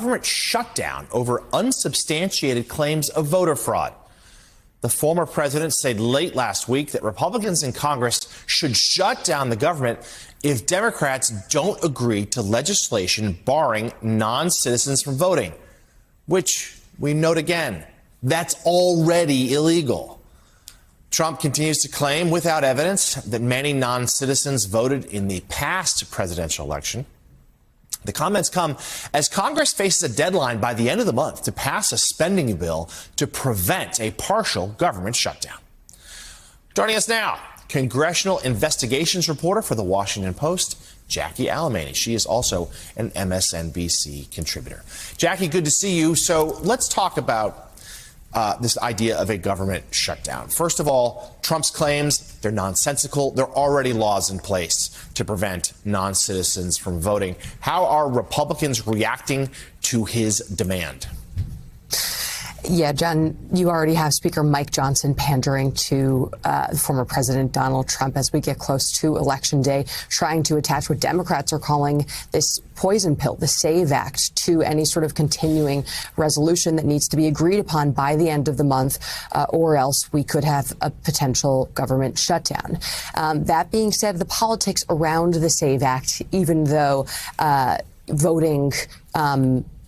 government shutdown over unsubstantiated claims of voter fraud. The former president said late last week that Republicans in Congress should shut down the government if Democrats don't agree to legislation barring non-citizens from voting, which we note again, that's already illegal. Trump continues to claim without evidence that many non-citizens voted in the past presidential election. The comments come as Congress faces a deadline by the end of the month to pass a spending bill to prevent a partial government shutdown. Joining us now, congressional investigations reporter for The Washington Post, Jackie Alemany. She is also an MSNBC contributor. Jackie, good to see you. So let's talk about this idea of a government shutdown. First of all, Trump's claims, they're nonsensical. There are already laws in place to prevent non-citizens from voting. How are Republicans reacting to his demand? Yeah, John, you already have Speaker Mike Johnson pandering to former President Donald Trump as we get close to Election Day, trying to attach what Democrats are calling this poison pill, the SAVE Act, to any sort of continuing resolution that needs to be agreed upon by the end of the month, or else we could have a potential government shutdown. That being said, the politics around the SAVE Act, even though voting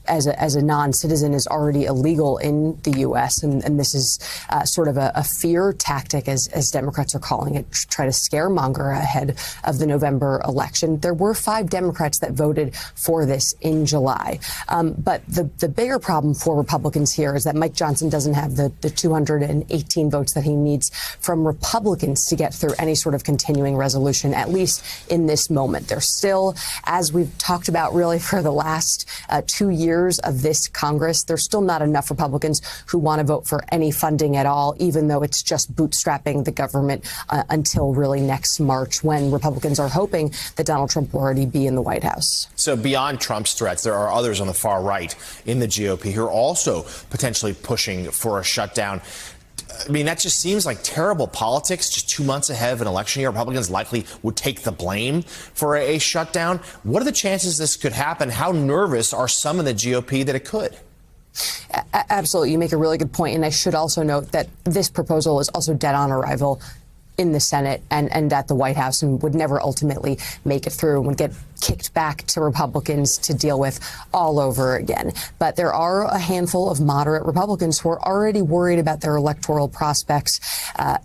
as a non-citizen is already illegal in the U.S. And this is sort of a fear tactic, as Democrats are calling it, to try to scaremonger ahead of the November election. There were 5 Democrats that voted for this in July. But the bigger problem for Republicans here is that Mike Johnson doesn't have the 218 votes that he needs from Republicans to get through any sort of continuing resolution, at least in this moment. There's still, as we've talked about really for the last 2 years, of this Congress, there's still not enough Republicans who want to vote for any funding at all, even though it's just bootstrapping the government until really next March, when Republicans are hoping that Donald Trump will already be in the White House. So beyond Trump's threats, there are others on the far right in the GOP who are also potentially pushing for a shutdown. I mean, that just seems like terrible politics. Just 2 months ahead of an election year, Republicans likely would take the blame for a shutdown. What are the chances this could happen? How nervous are some in the GOP that it could? Absolutely. You make a really good point. And I should also note that this proposal is also dead on arrival in the Senate and at the White House, and would never ultimately make it through and would get kicked back to Republicans to deal with all over again. But there are a handful of moderate Republicans who are already worried about their electoral prospects,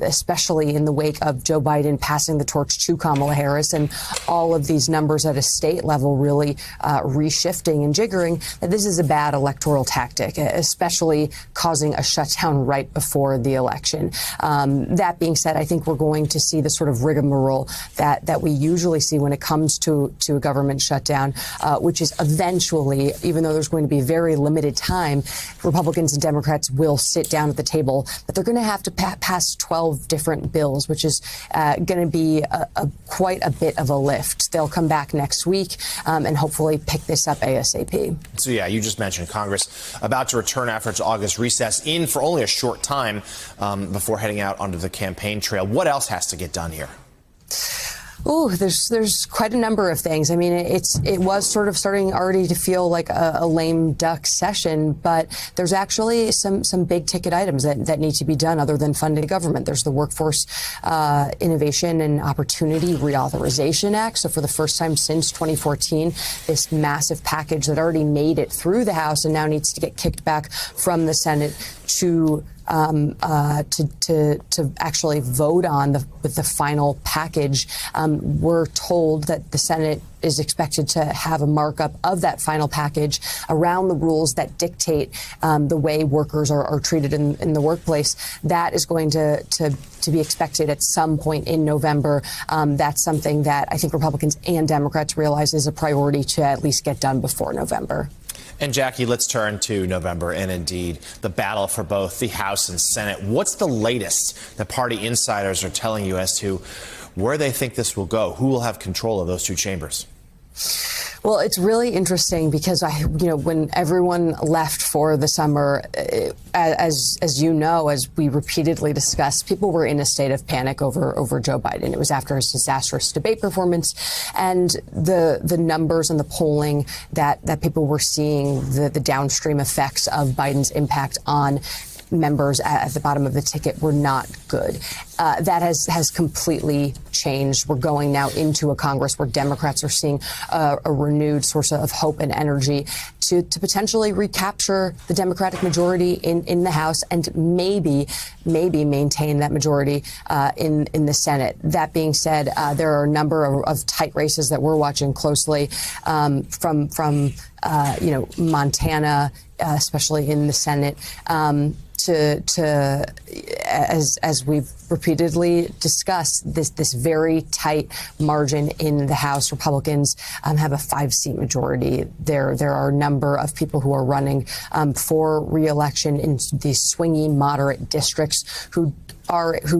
especially in the wake of Joe Biden passing the torch to Kamala Harris, and all of these numbers at a state level really reshifting and jiggering, that this is a bad electoral tactic, especially causing a shutdown right before the election. That being said, I think we're going to see the sort of rigmarole that we usually see when it comes to a government shutdown, which is eventually, even though there's going to be very limited time, Republicans and Democrats will sit down at the table, but they're going to have to pass 12 different bills, which is going to be quite a bit of a lift. They'll come back next week and hopefully pick this up ASAP. So, yeah, you just mentioned Congress about to return after its August recess, in for only a short time before heading out onto the campaign trail. What else has to get done here? Oh, there's quite a number of things. I mean, it was sort of starting already to feel like a lame duck session, but there's actually some big ticket items that need to be done other than funding government. There's the Workforce Innovation and Opportunity Reauthorization Act. So for the first time since 2014, this massive package that already made it through the House and now needs to get kicked back from the Senate to actually vote on with the final package. We're told that the Senate is expected to have a markup of that final package around the rules that dictate the way workers are treated in the workplace. That is going to be expected at some point in November. That's something that I think Republicans and Democrats realize is a priority to at least get done before November. And Jackie, let's turn to November and indeed the battle for both the House and Senate. What's the latest that party insiders are telling you as to where they think this will go? Who will have control of those two chambers? Well, it's really interesting because when everyone left for the summer, as you know, as we repeatedly discussed, people were in a state of panic over Joe Biden. It was after his disastrous debate performance, and the numbers and the polling that people were seeing, the downstream effects of Biden's impact on members at the bottom of the ticket were not good. That has completely changed. We're going now into a Congress where Democrats are seeing a renewed source of hope and energy to potentially recapture the Democratic majority in the House and maybe maintain that majority in the Senate. That being said, there are a number of tight races that we're watching closely from Montana, especially in the Senate. As we've repeatedly discussed, this very tight margin in the House. Republicans have a 5-seat majority. There are a number of people who are running for re-election in these swingy, moderate districts who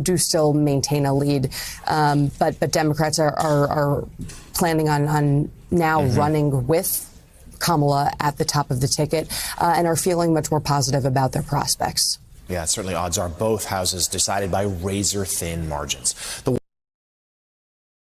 do still maintain a lead. But Democrats are planning on now running with Kamala at the top of the ticket and are feeling much more positive about their prospects. Yeah, certainly odds are both houses decided by razor-thin margins.